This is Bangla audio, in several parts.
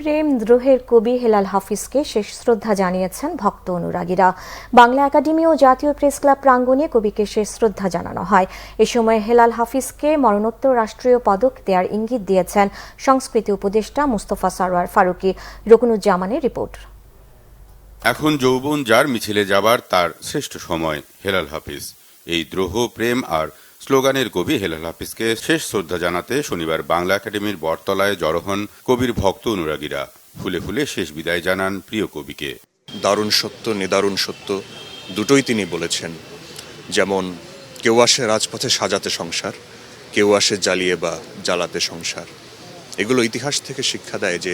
প্রেম দ্রোহের কবি হেলাল হাফিজকে শেষ শ্রদ্ধা জানিয়েছেন ভক্ত অনুরাগীরা। বাংলা একাডেমি ও জাতীয় প্রেস ক্লাব প্রাঙ্গণে কবিকে শেষ শ্রদ্ধা জানানো হয়। এ সময় হেলাল হাফিজকে মরণোত্তর রাষ্ট্রীয় পদক দেওয়ার ইঙ্গিত দিয়েছেন সংস্কৃতি উপদেষ্টা মুস্তফা সরওয়ার ফারুকী। রকুনুজ্জামানের রিপোর্ট। এখন যৌবন যার মিছিলে যাবার তার শ্রেষ্ঠ সময়। হেলাল হাফিজ এই দ্রোহ, প্রেম আর স্লোগানের কবি হেলাল হাফিজকে শেষ শ্রদ্ধা জানাতে শনিবার বাংলা একাডেমির বটতলায় জড়ো হন কবির ভক্ত অনুরাগীরা। ফুলে ফুলে শেষ বিদায় জানান প্রিয় কবিকে। দারুণ সত্য, নিদারুণ সত্য দুটোই তিনি বলেছেন। যেমন কেউ আসে রাজপথে সাজাতে সংসার, কেউ আসে জ্বালিয়ে বা জ্বালাতে সংসার। এগুলো ইতিহাস থেকে শিক্ষা দেয় যে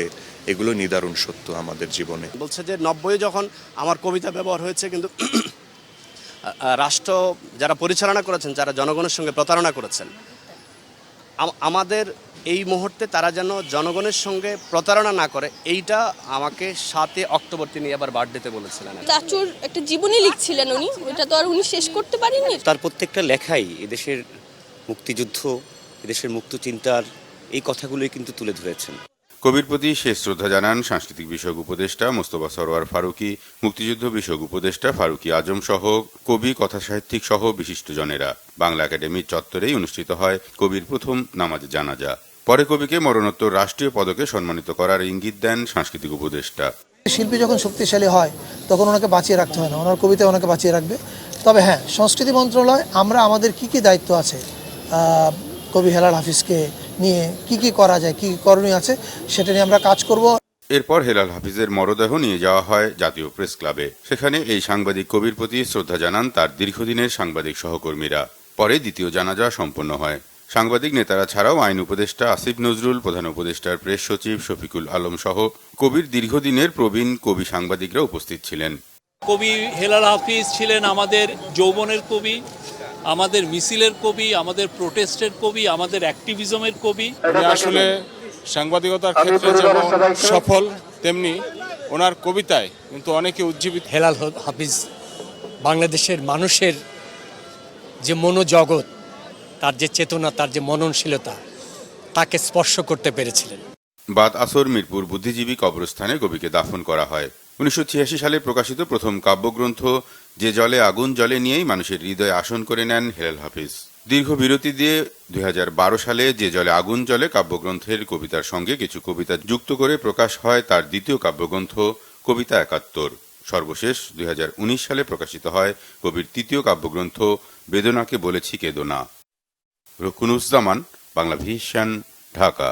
এগুলো নিদারুণ সত্য আমাদের জীবনে। বলছে যে 90-এ যখন আমার কবিতা ব্যবহার হয়েছে, কিন্তু রাষ্ট্র যারা পরিচালনা করেছেন, যারা জনগণের সঙ্গে প্রতারণা করেছেন, আমাদের এই মুহূর্তে তারা যেন জনগণের সঙ্গে প্রতারণা না করে, এইটা আমাকে 7 অক্টোবর তিনি আবার বার্থডেতে বলেছিলেন। চাচুর একটা জীবনী লিখছিলেন উনি, ওইটা তো আর উনি শেষ করতে পারেননি। তার প্রত্যেকটা লেখাই এদেশের মুক্তিযুদ্ধ, এদেশের মুক্ত চিন্তার এই কথাগুলোই কিন্তু তুলে ধরেছেন। কবির প্রতি শেষ শ্রদ্ধা জানান সাংস্কৃতিক বিষয়ক উপদেষ্টা মুস্তফা সরওয়ার ফারুকী, মুক্তিযুদ্ধ বিষয়ক উপদেষ্টা ফারুকী আজম সহ কবি, কথাসাহিত্যিক সহ বিশিষ্টজনেরা। বাংলা একাডেমির চত্বরেই অনুষ্ঠিত হয় কবির প্রথম নামাজে জানাজা। পরে কবিকে মরণোত্তর রাষ্ট্রীয় পদকে সম্মানিত করার ইঙ্গিত দেন সাংস্কৃতিক উপদেষ্টা। শিল্পী যখন শক্তিশালী হয় তখন ওনাকে বাঁচিয়ে রাখতে হয় না, ওনার কবিতা ওনাকে বাঁচিয়ে রাখবে। তবে হ্যাঁ, সংস্কৃতি মন্ত্রণালয় আমরা আমাদের কি দায়িত্ব আছে কবি হেলাল হাফিজকে নিয়ে কি করা যায়, কি করণীয় আছে, সেটা নিয়ে আমরা কাজ করব। এরপর হেলাল হাফিজের মরদেহ নিয়ে যাওয়া হয় জাতীয় প্রেস ক্লাবে। সেখানে এই সাংবাদিক কবির প্রতি শ্রদ্ধা জানান তার দীর্ঘদিনের সাংবাদিক সহকর্মীরা। পরে দ্বিতীয় জানাজা সম্পন্ন হয়। সাংবাদিক নেতারা ছাড়াও আইন উপদেষ্টা আসিফ নজরুল, প্রধান উপদেষ্টার প্রেস সচিব শফিকুল আলম সহ কবির দীর্ঘদিনের প্রবীণ কবি সাংবাদিকরা উপস্থিত ছিলেন। কবি হেলাল হাফিজ ছিলেন আমাদের যৌবনের কবি, আমাদের মিছিলের কবি, আমাদের প্রোটেস্টের কবি, আমাদের অ্যাক্টিভিজমের কবি। আসলে সাংবাদিকতার ক্ষেত্রে যেমন সফল, তেমনি ওনার কবিতায় কিন্তু অনেকে উজ্জীবিত। হেলাল হাফিজ বাংলাদেশের মানুষের যে মনোজগৎ, তার যে চেতনা, তার যে মননশীলতা, তাকে স্পর্শ করতে পেরেছিলেন। বাদ আসর মিরপুর বুদ্ধিজীবী কবরস্থানে কবিকে দাফন করা হয়। 1986 সালে প্রকাশিত প্রথম কাব্যগ্রন্থ যে জলে আগুন জ্বলে নিয়েই মানুষের হৃদয়ে আসন করে নেন হেলাল হাফিজ। দীর্ঘ বিরতি দিয়ে 2012 সালে যে জলে আগুন জ্বলে কাব্যগ্রন্থের কবিতার সঙ্গে কিছু কবিতা যুক্ত করে প্রকাশ হয় তার দ্বিতীয় কাব্যগ্রন্থ কবিতা 71। সর্বশেষ 2019 সালে প্রকাশিত হয় কবির তৃতীয় কাব্যগ্রন্থ বেদনাকে বলেছি কেদো না। রকুনুজ্জামান, বাংলা ভিশন, ঢাকা।